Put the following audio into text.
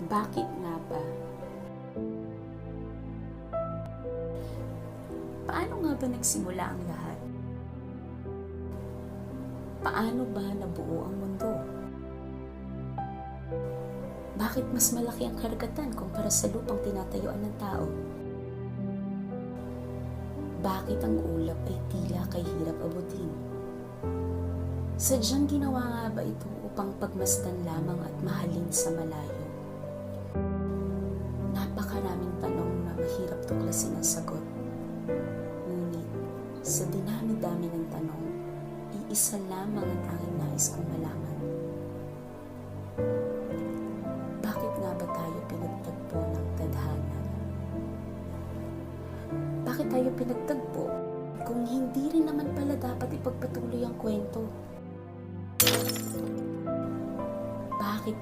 Bakit nga ba? Paano nga ba nagsimula ang lahat? Paano ba nabuo ang mundo? Bakit mas malaki ang karagatan kumpara sa lupang tinatayuan ng tao? Bakit ang ulap ay tila kay hirap abutin? Sadyang ginawa nga ba ito upang pagmasdan lamang at mahalin sa malayo? Napakaraming tanong na mahirap tuklasin ang sagot. Ngunit sa dinami-dami ng tanong, iisa lamang ang tanging nais kong malaman. Bakit nga ba tayo pinagtagpo ng tadhana? Bakit tayo pinagtagpo kung hindi rin naman pala dapat ipagpatuloy ang kwento? Bakit